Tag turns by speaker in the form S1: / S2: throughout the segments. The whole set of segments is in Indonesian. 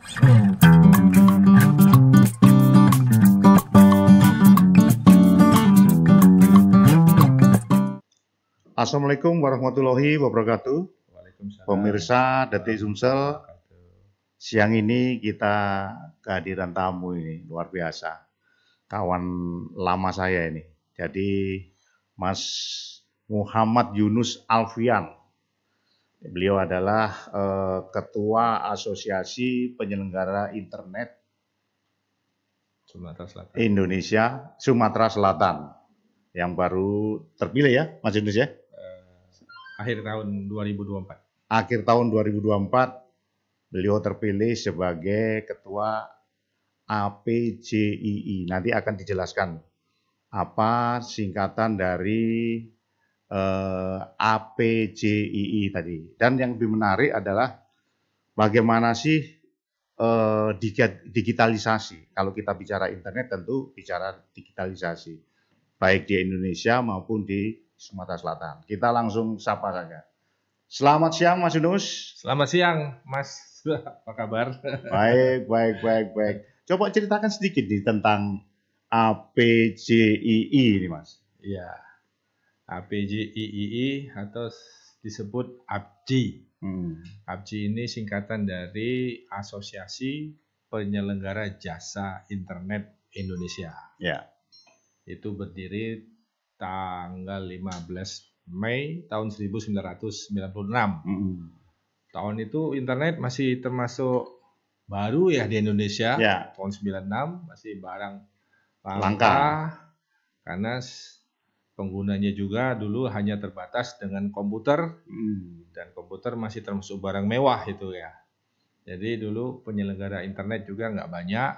S1: Assalamualaikum warahmatullahi wabarakatuh.
S2: Waalaikumsalam.
S1: Pemirsa Detik Sumsel, siang ini kita kehadiran tamu ini luar biasa. Kawan lama saya ini. Jadi Mas Muhammad Yunus Alfian. Beliau adalah Ketua Asosiasi Penyelenggara Internet
S2: Sumatera Selatan.
S1: Indonesia Sumatera Selatan yang baru terpilih ya, Mas Yunus ya?
S2: Akhir tahun 2024.
S1: Akhir tahun 2024 beliau terpilih sebagai Ketua APJII. Nanti akan dijelaskan apa singkatan dari APJII tadi. Dan yang lebih menarik adalah bagaimana sih digitalisasi. Kalau kita bicara internet tentu bicara digitalisasi, baik di Indonesia maupun di Sumatera Selatan. Kita langsung sapa saja. Selamat siang Mas Yunus.
S2: Selamat siang Mas, apa kabar?
S1: Baik. Coba ceritakan sedikit nih tentang APJII ini Mas.
S2: Iya, APJII atau disebut APJI. APJI ini singkatan dari Asosiasi Penyelenggara Jasa Internet Indonesia.
S1: Ya.
S2: Itu berdiri tanggal 15 Mei tahun 1996. Tahun itu internet masih termasuk baru ya di Indonesia.
S1: Ya.
S2: Tahun 96 masih barang
S1: Langka.
S2: Karena penggunanya juga dulu hanya terbatas dengan komputer. Dan komputer masih termasuk barang mewah itu ya. Jadi dulu penyelenggara internet juga nggak banyak.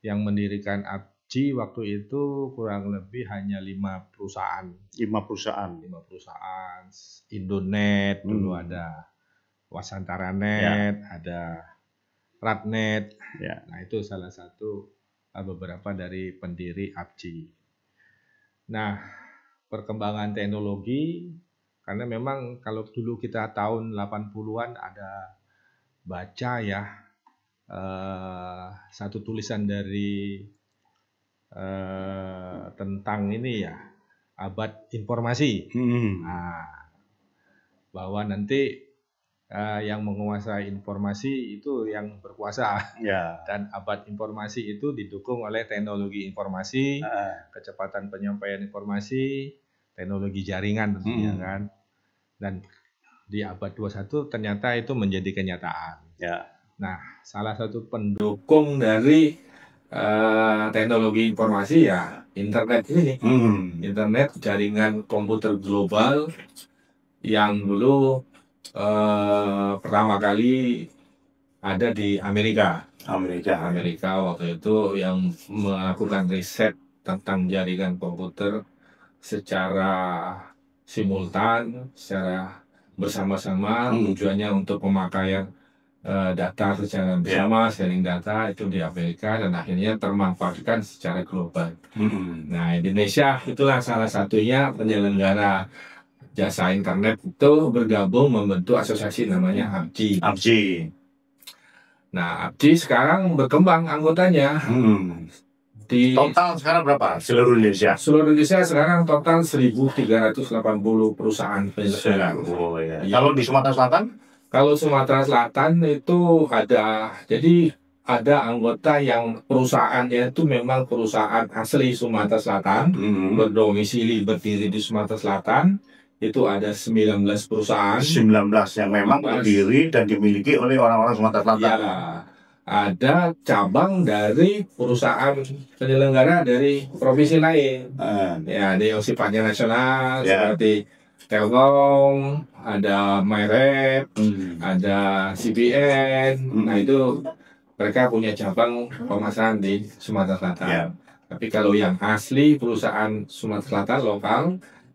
S2: Yang mendirikan APJI waktu itu kurang lebih hanya 5 perusahaan.
S1: 5 perusahaan.
S2: Indonet dulu ada, Wasantaranet, ada Ratnet.
S1: Ya.
S2: Nah itu salah satu beberapa dari pendiri APJI. Nah perkembangan teknologi, karena memang kalau dulu kita tahun 80-an ada baca ya satu tulisan dari tentang ini ya, abad informasi. Nah, bahwa nanti yang menguasai informasi itu yang berkuasa.
S1: Ya.
S2: Dan abad informasi itu didukung oleh teknologi informasi, kecepatan penyampaian informasi, teknologi jaringan tentunya kan. Dan di abad 21 ternyata itu menjadi kenyataan.
S1: Ya.
S2: Nah, salah satu pendukung dari teknologi informasi ya internet ini. Internet jaringan komputer global yang dulu pertama kali ada di Amerika waktu itu, yang melakukan riset tentang jaringan komputer secara simultan, secara bersama-sama. Tujuannya untuk pemakaian data secara bersama, sharing data itu di Amerika, dan akhirnya termanfaatkan secara global. Nah, Indonesia itulah salah satunya penyelenggara jasa internet itu bergabung membentuk asosiasi namanya APJI. Nah, APJI sekarang berkembang anggotanya.
S1: Total sekarang berapa? Seluruh Indonesia?
S2: Seluruh Indonesia sekarang total 1.380 perusahaan penyelenggara.
S1: Kalau di Sumatera Selatan?
S2: Kalau Sumatera Selatan itu ada anggota yang perusahaannya itu memang perusahaan asli Sumatera Selatan, berdomisili berdiri di Sumatera Selatan. Itu ada 19 perusahaan.
S1: 19 yang memang berdiri dan dimiliki oleh orang-orang Sumatera Selatan.
S2: Ya, ada cabang dari perusahaan penyelenggara dari provinsi lain. Ya, ada yang sifatnya nasional seperti Telkom, ada Myret, ada CBN. Nah itu mereka punya cabang pemasaran di Sumatera Selatan. Tapi kalau yang asli perusahaan Sumatera Selatan lokal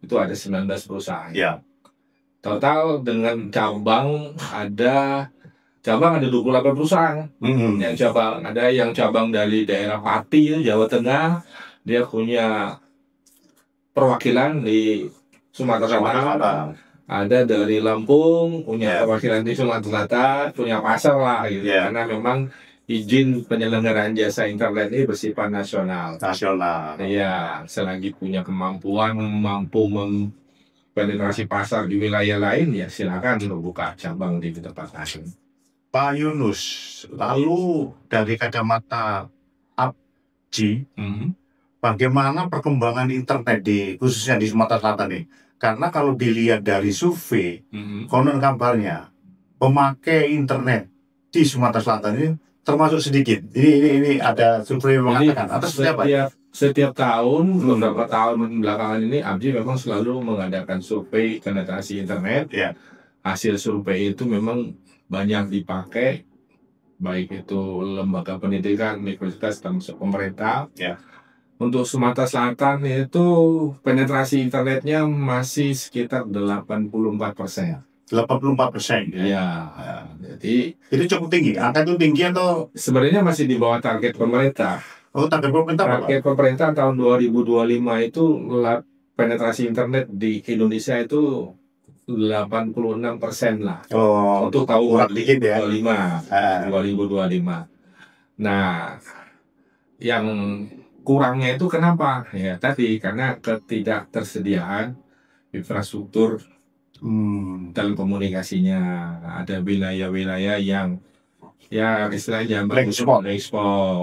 S2: itu ada 19 perusahaan. Total dengan cabang ada 28 perusahaan. Yang cabang ada yang cabang dari daerah Pati, Jawa Tengah, dia punya perwakilan di Sumatera Selatan. Ada dari Lampung punya perwakilan di Sumatera Selatan, punya pasar lah gitu. Karena memang izin penyelenggaraan jasa internet ini bersifat nasional.
S1: Nasional.
S2: Iya, selagi punya kemampuan mampu mempenetrasi pasar di wilayah lain, ya silakan buka cabang di tempat lain.
S1: Pak Yunus, lalu dari kacamata APJI, bagaimana perkembangan internet khususnya di Sumatera Selatan nih? Karena kalau dilihat dari survei, konon kabarnya pemakai internet di Sumatera Selatan ini termasuk sedikit. Ini ada survei yang mengatakan atau seperti apa?
S2: Setiap tahun, beberapa tahun belakangan ini APJI memang selalu mengadakan survei penetrasi internet.
S1: Ya.
S2: Hasil survei itu memang banyak dipakai, baik itu lembaga pendidikan, universitas, termasuk pemerintah.
S1: Ya.
S2: Untuk Sumatera Selatan itu penetrasi internetnya masih sekitar 84%.
S1: 84%.
S2: Ya. Jadi
S1: itu cukup tinggi. Angka itu tinggi atau
S2: sebenarnya masih di bawah target pemerintah.
S1: Oh, target pemerintah apa?
S2: Target pemerintah tahun 2025 itu penetrasi internet di Indonesia itu 86% lah.
S1: Oh,
S2: untuk tahun
S1: dikit ya.
S2: 2025. Nah, yang kurangnya itu kenapa? Ya tadi karena ketidaktersediaan infrastruktur telekomunikasinya. Ada wilayah-wilayah yang ya istilahnya
S1: blank spot,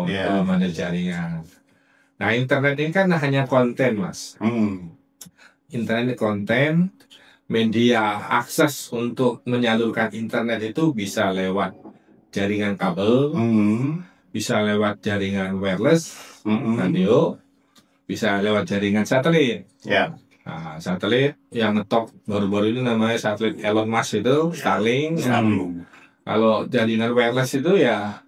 S2: belum ada jaringan. Nah, internet ini kan hanya konten, Mas. Internet konten, media akses untuk menyalurkan internet itu bisa lewat jaringan kabel, bisa lewat jaringan wireless, radio, bisa lewat jaringan satelit.
S1: Ya.
S2: Nah, satelit yang ngetop baru-baru ini namanya satelit Elon Musk itu, Starlink. Kalau jaringan wireless itu ya,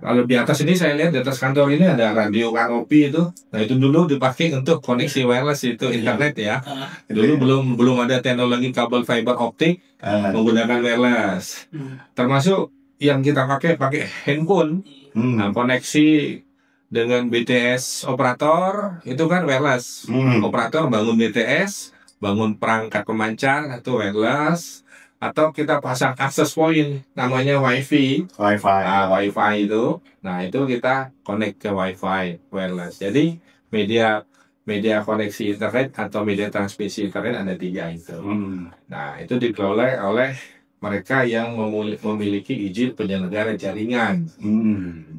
S2: kalau di atas ini saya lihat di atas kantor ini ada radio Kanopi itu. Nah, itu dulu dipakai untuk koneksi wireless itu internet ya. Dulu belum ada teknologi kabel fiber optik menggunakan wireless. Termasuk yang kita pakai handphone. Nah, koneksi dengan BTS operator itu kan wireless. Operator bangun BTS, bangun perangkat pemancar itu wireless. Atau kita pasang access point namanya WiFi. Nah, WiFi itu, nah itu kita connect ke WiFi wireless. Jadi media koneksi internet atau media transmisi internet ada 3 itu. Nah, itu dikelola oleh mereka yang memiliki izin penyelenggara jaringan.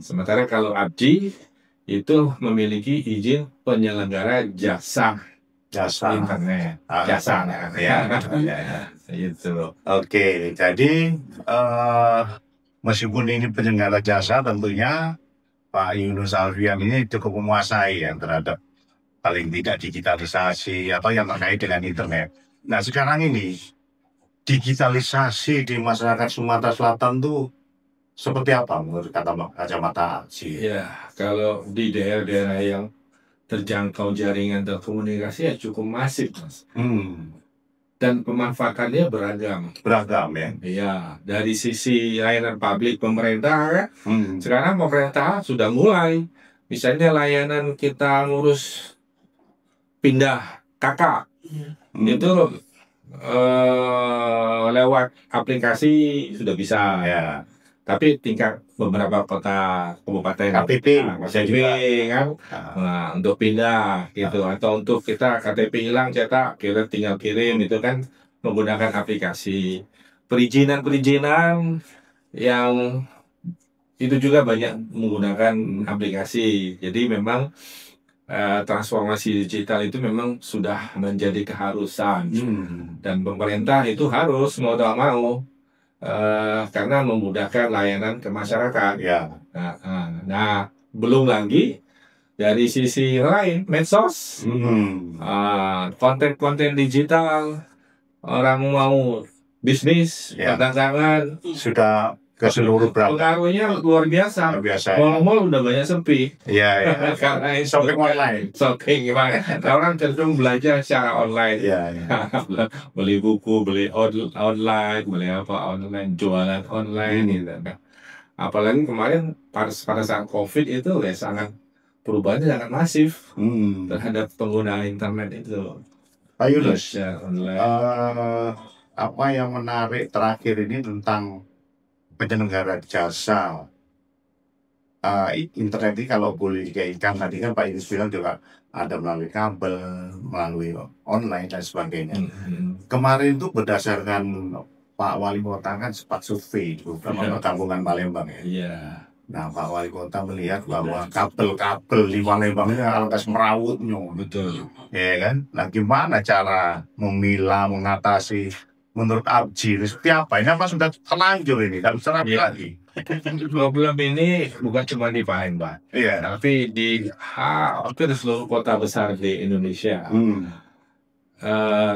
S2: Sementara kalau APJI itu memiliki izin penyelenggara jasa internet. Jasa. Gitu.
S1: Oke, jadi meskipun ini penyelenggara jasa, tentunya Pak Yunus Alfian ini cukup menguasai ya terhadap paling tidak digitalisasi atau yang terkait dengan internet. Nah, sekarang ini digitalisasi di masyarakat Sumatera Selatan tuh seperti apa menurut kacamata APJI?
S2: Ya, kalau di daerah-daerah yang terjangkau jaringan telekomunikasi ya cukup masif, Mas. Dan pemanfaatannya beragam
S1: ya.
S2: Iya, dari sisi layanan publik pemerintah sekarang pemerintah sudah mulai, misalnya layanan kita ngurus pindah KK itu lewat aplikasi sudah bisa ya. Tapi tingkat beberapa kota kabupaten
S1: KTP
S2: kan, nah, untuk pindah gitu atau untuk kita KTP hilang cetak kita tinggal kirim itu kan menggunakan aplikasi. Perizinan yang itu juga banyak menggunakan aplikasi. Jadi memang transformasi digital itu memang sudah menjadi keharusan dan pemerintah itu harus mau tak mau. Karena memudahkan layanan ke masyarakat.
S1: Ya.
S2: Nah, belum lagi dari sisi lain medsos, konten-konten digital, orang mau bisnis, perdagangan
S1: sudah ke seluruh
S2: pengaruhnya luar biasa. Mall udah banyak sepi.
S1: Iya.
S2: Karena
S1: shopping online.
S2: Orang cenderung belajar secara online.
S1: Iya.
S2: Beli buku, beli online, beli apa online, jualan online gitu. Apalagi kemarin pada saat COVID itu ya perubahannya sangat masif terhadap penggunaan internet itu.
S1: Pak Yunus, apa yang menarik terakhir ini tentang penyelenggara jasa internet ini kalau boleh dikaitkan tadi kan Pak Idris bilang juga ada melalui kabel, melalui online dan sebagainya. Kemarin itu berdasarkan Pak Wali Kota kan sempat survei di beberapa perkampungan Palembang ya.
S2: Iya.
S1: Nah, Pak Wali Kota melihat bahwa kabel-kabel di Palembang ini alangkah merawutnya.
S2: Betul.
S1: Ya kan? Nah, gimana cara memilah, mengatasi menurut Abji ini seperti apa? Ini apa sudah terlanjur ini? Tidak bisa lagi.
S2: Problem ini bukan cuma di Palembang, tapi di hampir seluruh kota besar di Indonesia.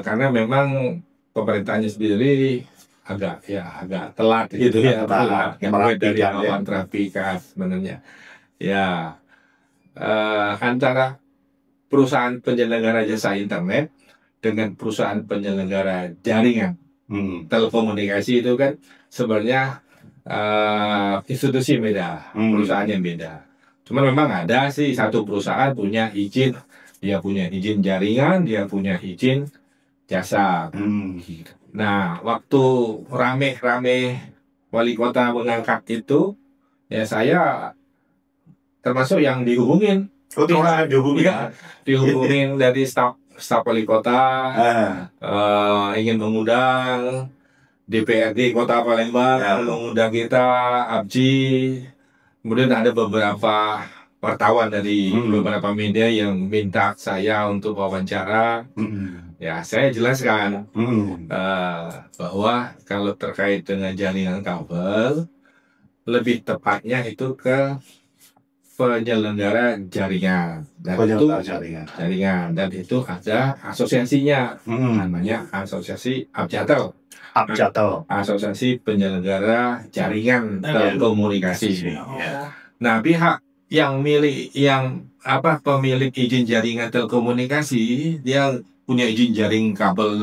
S2: Karena memang pemerintahnya sendiri agak telat gitu ya, telat dari awan trafika sebenarnya. Ya, antara perusahaan penyelenggara jasa internet dengan perusahaan penyelenggara jaringan telekomunikasi itu kan sebenarnya institusi beda, perusahaan yang beda. Cuma memang ada sih satu perusahaan punya izin, dia punya izin jaringan, dia punya izin jasa. Nah, waktu rame-rame wali kota mengangkat itu, ya saya termasuk yang dihubungin. Dihubungin dari staf wali kota, ingin mengundang DPRD Kota Palembang, mengundang kita, Abji. Kemudian ada beberapa wartawan dari beberapa media yang minta saya untuk wawancara. Ya, saya jelaskan bahwa kalau terkait dengan jaringan kabel, lebih tepatnya itu ke penyelenggara jaringan. Dan itu ada asosiasinya, namanya Asosiasi Abjatel. Asosiasi Penyelenggara Jaringan Telekomunikasi. Nah, pihak yang pemilik izin jaringan telekomunikasi, dia punya izin jaring kabel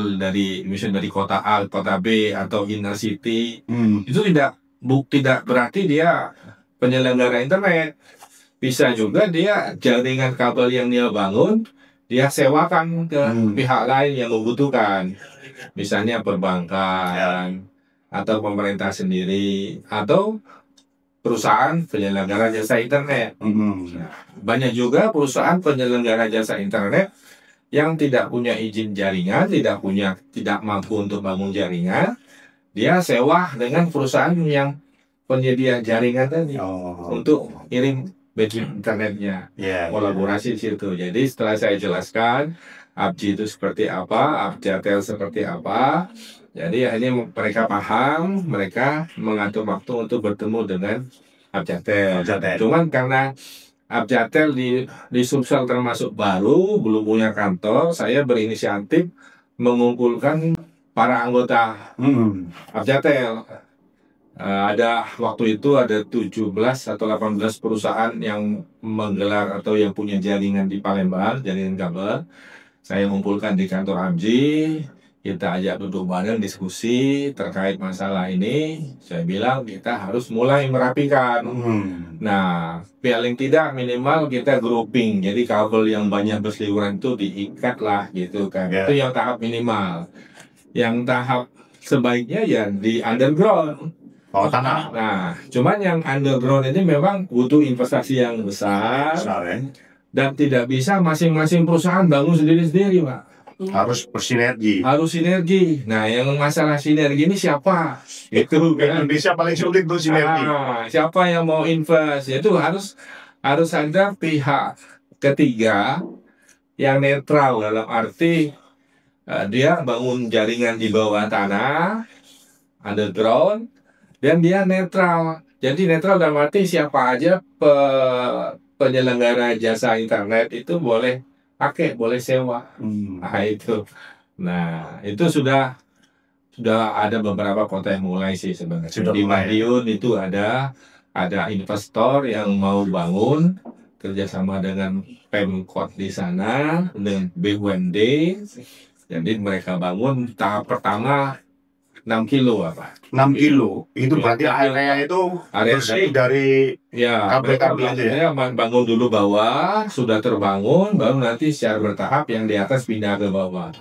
S2: misalnya dari kota A, kota B atau inner city. Itu tidak berarti dia penyelenggara internet. Bisa juga dia jaringan kabel yang dia bangun, dia sewakan ke pihak lain yang membutuhkan. Misalnya perbankan, atau pemerintah sendiri, atau perusahaan penyelenggara jasa internet. Banyak juga perusahaan penyelenggara jasa internet yang tidak punya izin jaringan, tidak mampu untuk bangun jaringan, dia sewa dengan perusahaan yang penyedia jaringan tadi untuk kirim bandwidth internetnya, kolaborasi di situ. Jadi setelah saya jelaskan Abji itu seperti apa, Abjatel seperti apa, jadi akhirnya mereka paham, mereka mengatur waktu untuk bertemu dengan Abjatel. Cuman karena Abjatel di Sumsel termasuk baru, belum punya kantor, saya berinisiatif mengumpulkan para anggota Abjatel. Waktu itu ada 17 atau 18 perusahaan yang menggelar atau yang punya jaringan di Palembang, jaringan kabel. Saya mengumpulkan di kantor Abji, kita ajak duduk bareng diskusi terkait masalah ini. Saya bilang kita harus mulai merapikan. Nah, paling tidak minimal kita grouping. Jadi kabel yang banyak berseliweran itu diikat lah gitu kan. Itu yang tahap minimal. Yang tahap sebaiknya ya di underground. Nah, cuman yang underground ini memang butuh investasi yang besar. Dan tidak bisa masing-masing perusahaan bangun sendiri-sendiri, Pak.
S1: Harus bersinergi.
S2: Nah, yang masalah sinergi ini siapa? Itu kan
S1: Indonesia paling sulit tuh sinergi.
S2: Siapa yang mau invest? Itu harus ada pihak ketiga yang netral, dalam arti dia bangun jaringan di bawah tanah, underground, dan dia netral. Jadi netral dalam arti siapa aja penyelenggara jasa internet itu boleh pakai, boleh sewa. Nah, itu sudah ada beberapa kota yang mulai sih sebenarnya. Di Madiun itu ada investor yang mau bangun kerjasama dengan Pemkot di sana, dengan BUMD. Jadi mereka bangun tahap pertama 6 kilo apa?
S1: 6 kilo. Itu berarti area itu bersih dari kabel-kabel
S2: ya. Bangun dulu bawah, sudah terbangun, baru nanti secara bertahap yang di atas pindah ke bawah.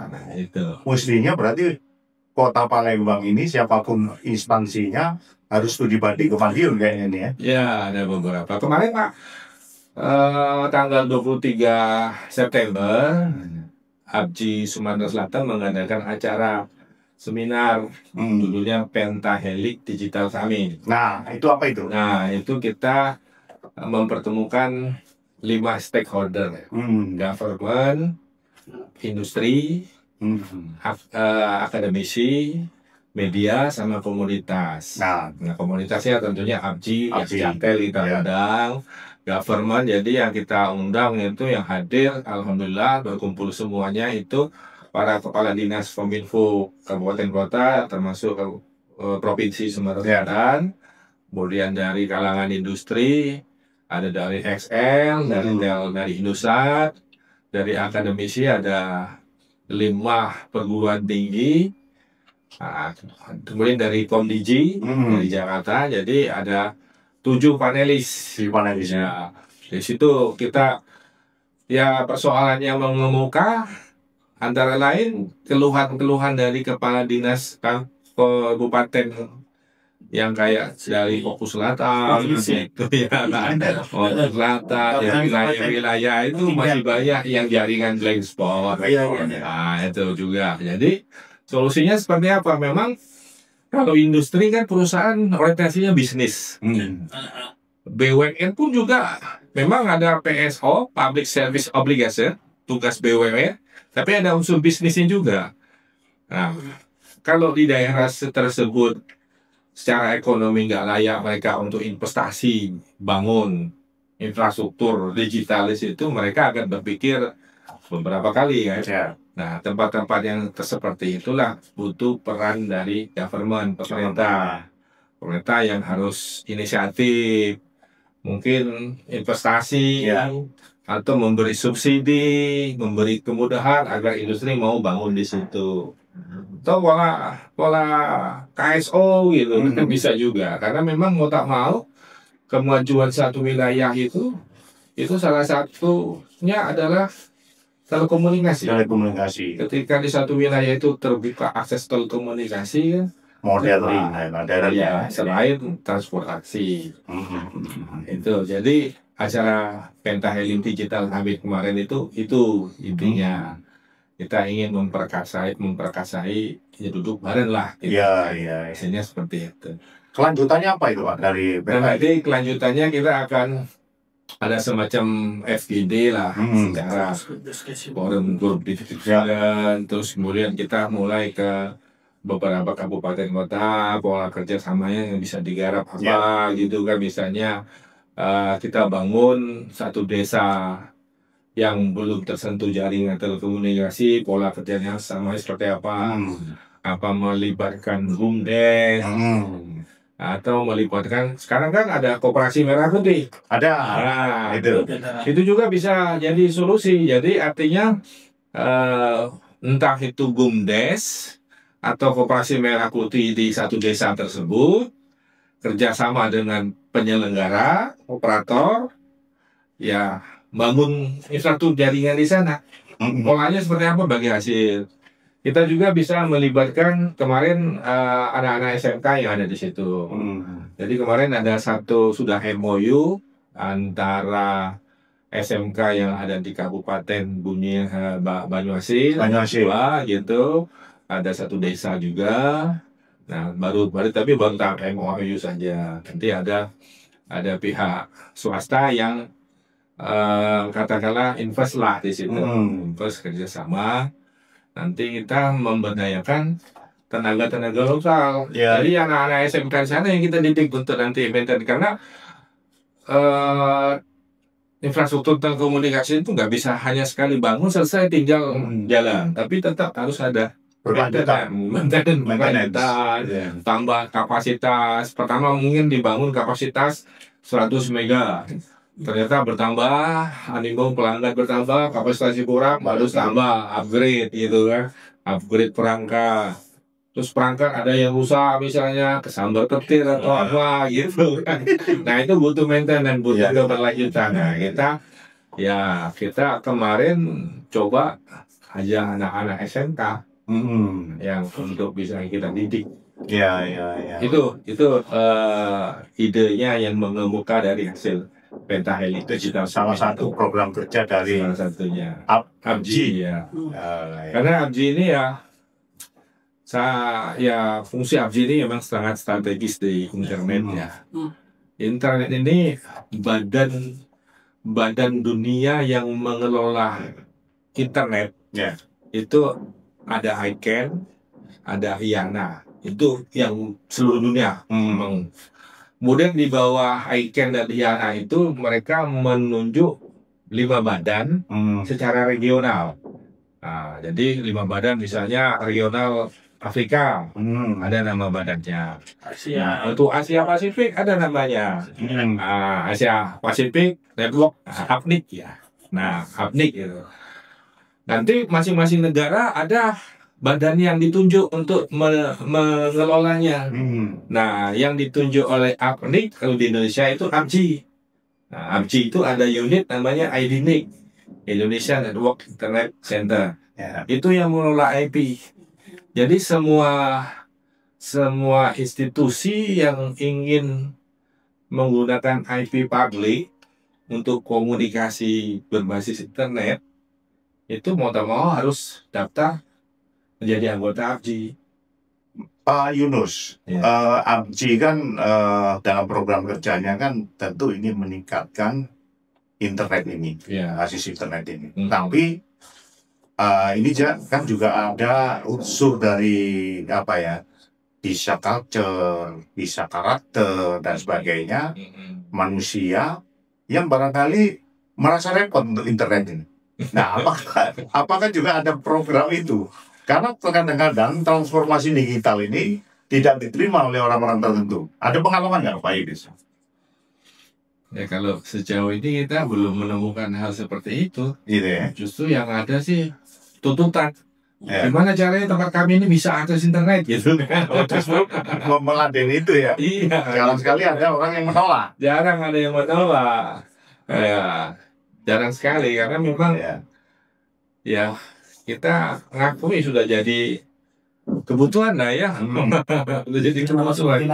S1: Nah, itu. Mestinya berarti Kota Palembang ini siapapun instansinya harus studi banding ke Madiun kayaknya ini ya.
S2: Ya, ada beberapa. Kemarin Pak, tanggal 23 September, APJI Sumatera Selatan mengadakan acara seminar judulnya Pentahelix Digital Summit.
S1: Nah, itu apa itu?
S2: Nah, itu kita mempertemukan 5 stakeholder, government, industri, akademisi, media, sama komunitas. Nah, komunitasnya tentunya APJI, Jakel kita undang, government, jadi yang kita undang itu yang hadir, alhamdulillah berkumpul semuanya itu para kepala dinas Kominfo kabupaten kota, termasuk provinsi Sumatera Selatan, kemudian dari kalangan industri, ada dari XL, dari Indosat, dari akademisi ada 5 perguruan tinggi, kemudian dari Komdigi dari Jakarta, jadi ada 7 panelis. Ya, di situ kita ya persoalan yang mengemuka antara lain keluhan-keluhan dari kepala dinas kabupaten yang kayak dari Fokus Selatan itu ya, Fokus Selatan ya, wilayah itu masih banyak yang jaringan blind spot. Nah, itu juga. Jadi solusinya seperti apa? Memang kalau industri kan perusahaan orientasinya bisnis. BUMN pun juga memang ada PSO, Public Service Obligation, tugas BUMN, tapi ada unsur bisnisnya juga. Nah, kalau di daerah tersebut secara ekonomi nggak layak mereka untuk investasi, bangun infrastruktur digitalis itu, mereka akan berpikir beberapa kali kan. Nah, tempat-tempat yang seperti itulah butuh peran dari government, pemerintah yang harus inisiatif, mungkin investasi atau memberi subsidi, memberi kemudahan agar industri mau bangun di situ. Atau pola KSO gitu bisa juga, karena memang mau tak mau kemajuan satu wilayah itu salah satunya adalah telekomunikasi. Ketika di satu wilayah itu terbuka akses telekomunikasi, selain transportasi. Itu jadi acara Pentahelix Digital Summit kemarin itu intinya. Kita ingin memperkasai ya duduk bareng lah. Gitu. Isinya seperti itu.
S1: Kelanjutannya apa itu Pak dari
S2: Jadi kelanjutannya kita akan ada semacam FGD lah, secara forum grup diskusi, terus kemudian kita mulai ke beberapa kabupaten kota, pola kerjasamanya yang bisa digarap apa gitu kan, misalnya kita bangun satu desa yang belum tersentuh jaringan telekomunikasi, pola kerjanya sama seperti apa, apa melibatkan BUMDes, atau melibatkan, sekarang kan ada Koperasi Merah Putih.
S1: Ada.
S2: Nah, itu juga bisa jadi solusi. Jadi artinya entah itu BUMDes atau Koperasi Merah Putih di satu desa tersebut kerjasama dengan penyelenggara, operator, ya bangun infrastruktur jaringan di sana. Polanya seperti apa bagi hasil. Kita juga bisa melibatkan kemarin anak-anak SMK yang ada di situ. Jadi kemarin ada sudah MOU antara SMK yang ada di Kabupaten Banyuasin, gitu. Ada satu desa juga. Nah, baru tahap MOU saja. Nanti ada pihak swasta yang katakanlah invest lah di situ, invest kerjasama. Nanti kita memberdayakan tenaga lokal. Jadi anak-anak SMK di sana yang kita didik untuk nanti investasi, karena infrastruktur telekomunikasi itu nggak bisa hanya sekali bangun selesai tinggal jalan, tapi tetap harus ada maintenance, tambah kapasitas. Pertama mungkin dibangun kapasitas 100 mega. Ternyata bertambah, animo pelanggan bertambah, kapasitasnya kurang, baru tambah, upgrade gitu kan, upgrade perangkat. Terus perangkat ada yang rusak misalnya, kesambar petir atau apa gitu kan. Nah itu butuh maintenance, butuh keberlanjutan. Nah kita kemarin coba aja anak-anak SMK yang untuk bisa kita didik.
S1: Ya.
S2: Itu idenya yang mengemuka dari hasil Pentahelix
S1: itu salah satu program kerja dari
S2: salah satunya
S1: ABGI
S2: ya. Karena ABGI ini fungsi ABGI ini memang sangat strategis di internet ya. Internet ini badan dunia yang mengelola internet itu ada ICANN, ada IANA, itu yang seluruh dunia. Kemudian di bawah ICANN dan IANA itu mereka menunjuk 5 badan secara regional. Nah, jadi 5 badan misalnya regional Afrika, ada nama badannya. Untuk Asia Pasifik ada namanya. Asia Pasifik Network APNIC ya. Nah, APNIC itu. Nanti masing-masing negara ada badan yang ditunjuk untuk mengelolanya. Nah, yang ditunjuk oleh APNIC kalau di Indonesia itu ABGI. Nah, ABGI itu ada unit namanya IDNIC, Indonesia Network Internet Center. Itu yang mengelola IP. Jadi semua institusi yang ingin menggunakan IP public untuk komunikasi berbasis internet itu mau tak mau harus daftar menjadi anggota ABGI.
S1: Pak Yunus, ABGI kan dalam program kerjanya kan tentu ini meningkatkan internet ini, basis internet ini. Tapi ini kan juga ada unsur dari bisa culture, bisa karakter dan sebagainya manusia yang barangkali merasa repot untuk internet ini. Nah, apakah juga ada program itu? Karena kadang-kadang transformasi digital ini tidak diterima oleh orang-orang tertentu. Ada pengalaman nggak Pak Yunus?
S2: Ya kalau sejauh ini kita belum menemukan hal seperti itu.
S1: Gitu ya.
S2: Justru yang ada sih tuntutan. Gimana caranya tempat kami ini bisa akses internet gitu kan?
S1: Meladeni itu ya.
S2: Iya.
S1: Jarang sekali ada orang yang menolak.
S2: Jarang ada yang menolak. Jarang sekali karena memang ya kita ngakui sudah jadi kebutuhan lah ya. Udah jadi kebutuhan.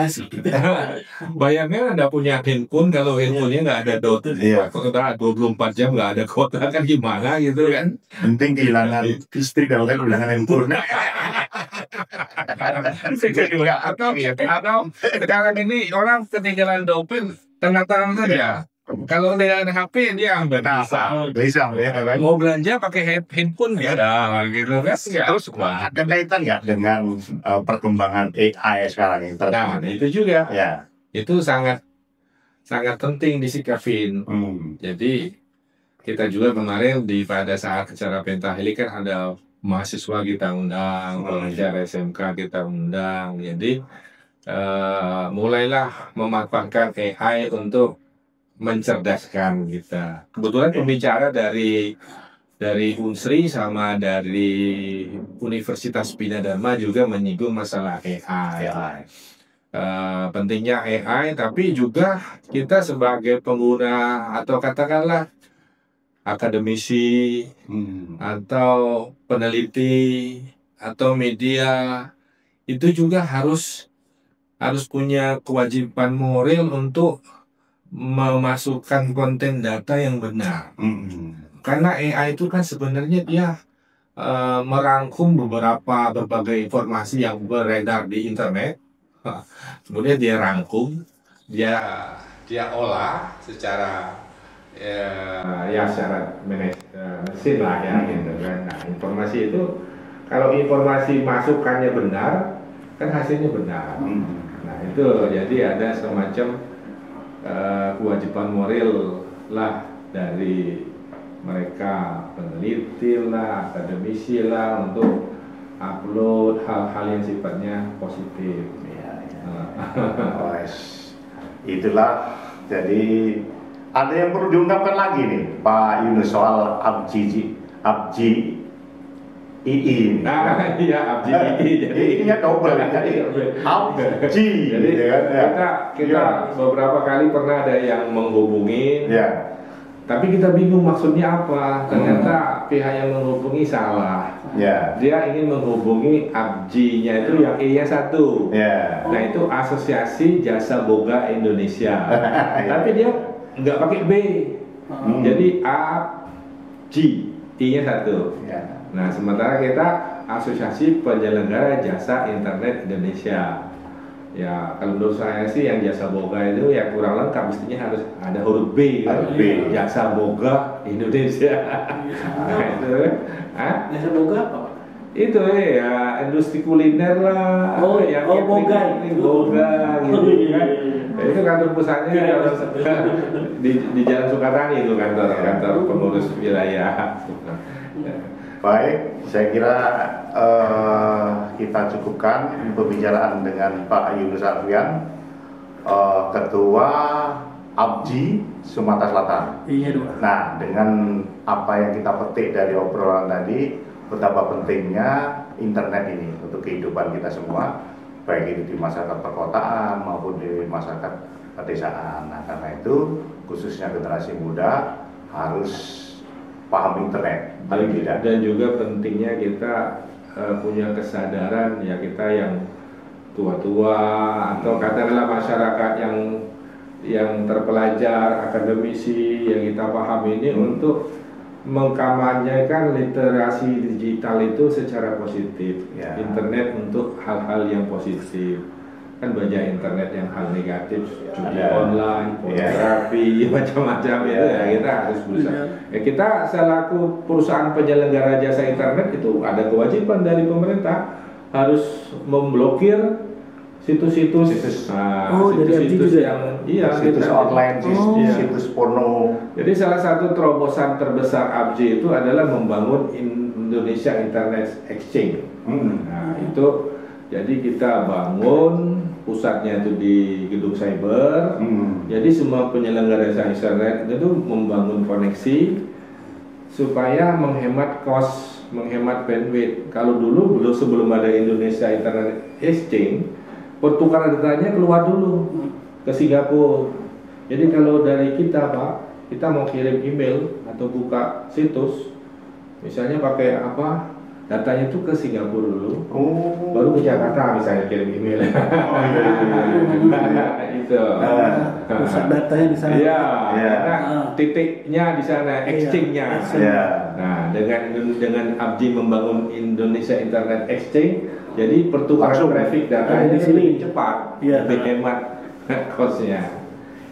S2: Bayangnya Anda punya handphone, kalau handphonenya nggak ada dot, kalau 24 jam nggak ada kota kan gimana gitu kan?
S1: Penting kehilangan listrik kalau kan kehilangan handphone.
S2: Atau sekarang ini orang ketinggalan dompet tengah tangan saja. Kalau dia ada HP dia bisa mau belanja pakai handphone ya gitu kan.
S1: Terus ada kaitan nggak dengan perkembangan AI sekarang ini?
S2: Nah itu juga itu sangat penting disikapin. Jadi kita juga kemarin pada saat acara Pentahelix kan ada mahasiswa kita undang, pelajar SMK kita undang. Jadi mulailah memanfaatkan AI untuk mencerdaskan kita. Kebetulan pembicara dari Unsri sama dari Universitas Bina Dharma juga menyinggung masalah AI. Pentingnya AI, tapi juga kita sebagai pengguna atau katakanlah akademisi atau peneliti atau media itu juga harus punya kewajiban moral untuk memasukkan konten data yang benar. Karena AI itu kan sebenarnya dia merangkum berbagai informasi yang beredar di internet, kemudian dia rangkum, dia olah secara secara mesin lah ya gitu kan. Nah, informasi itu kalau informasi masukannya benar kan hasilnya benar. Nah itu jadi ada semacam kewajiban moral lah dari mereka peneliti lah, akademisi lah untuk upload hal-hal yang sifatnya positif.
S1: Itulah, jadi ada yang perlu diungkapkan lagi nih Pak Yunus soal ABGI.
S2: Nah, iya ABGI.
S1: Jadi ininya double ya. Jadi ABGI.
S2: Jadi kita beberapa kali pernah ada yang menghubungi. Tapi kita bingung maksudnya apa. Ternyata pihak yang menghubungi salah. Dia ingin menghubungi ABJI-nya itu yang E-nya 1. Nah itu Asosiasi Jasa Boga Indonesia. Tapi dia nggak pakai B. Jadi ABJI, I-nya 1. Nah sementara kita Asosiasi Penyelenggara Jasa Internet Indonesia. Ya, kalau menurut saya sih yang jasa boga itu ya kurang lengkap, mestinya harus ada huruf B, jasa boga Indonesia. Itu,
S3: jasa boga apa?
S2: Itu ya industri kuliner lah.
S3: Boga
S2: gitu kan. Itu kantor pusatnya di Jalan Sukatani itu kantor pengurus wilayah.
S1: Baik, saya kira kita cukupkan pembicaraan dengan Pak Yunus Alfian, Ketua ABJI Sumatera Selatan. Nah, dengan apa yang kita petik dari obrolan tadi, betapa pentingnya internet ini untuk kehidupan kita semua, baik itu di masyarakat perkotaan maupun di masyarakat pedesaan. Nah, karena itu khususnya generasi muda harus paham internet paling tidak.
S2: Dan juga pentingnya kita punya kesadaran ya, kita yang tua-tua atau katakanlah masyarakat yang terpelajar, akademisi yang kita paham ini untuk mengkampanyekan literasi digital itu secara positif. Internet untuk hal-hal yang positif. Kan banyak internet yang hal negatif, judi online, pornografi, macam-macam itu ya kita harus berusaha. Ya, kita selaku perusahaan penyelenggara jasa internet itu ada kewajiban dari pemerintah harus memblokir situs-situs yang
S1: situs online, situs porno.
S2: Jadi salah satu terobosan terbesar ABJI itu adalah membangun Indonesia Internet Exchange. Nah itu jadi kita bangun pusatnya itu di gedung cyber. Jadi semua penyelenggara jasa internet itu membangun koneksi supaya menghemat cost, menghemat bandwidth. Kalau dulu sebelum ada Indonesia Internet Exchange, pertukaran datanya keluar dulu ke Singapura. Jadi kalau dari kita Pak, kita mau kirim email atau buka situs, misalnya pakai apa? Datanya itu ke Singapura dulu, baru ke Jakarta misalnya kirim email. Itu
S3: pusat datanya di sana.
S2: Karena titiknya di sana, exchange-nya. Nah, dengan ABJI membangun Indonesia Internet Exchange, jadi pertukaran traffic datanya lebih cepat, lebih hemat cost-nya.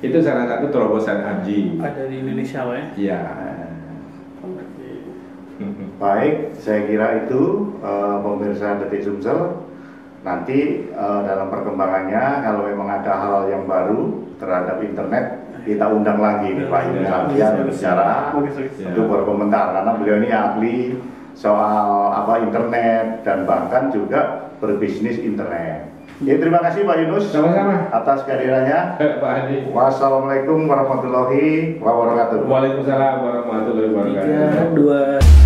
S2: Itu salah satu terobosan ABJI.
S3: Ada di Indonesia, ya?
S2: Iya.
S1: Baik, saya kira itu pemirsa Detik Sumsel. Nanti dalam perkembangannya kalau memang ada hal yang baru terhadap internet, kita undang lagi nih Pak Yunus Alfian bicara untuk berkomentar, karena beliau ini ahli soal internet dan bahkan juga berbisnis internet. Ya, terima kasih Pak Yunus.
S2: Sama-sama
S1: atas kehadirannya.
S2: Pak Hadi.
S1: Wassalamualaikum warahmatullahi wabarakatuh.
S2: Waalaikumsalam warahmatullahi wabarakatuh.
S3: 3, 2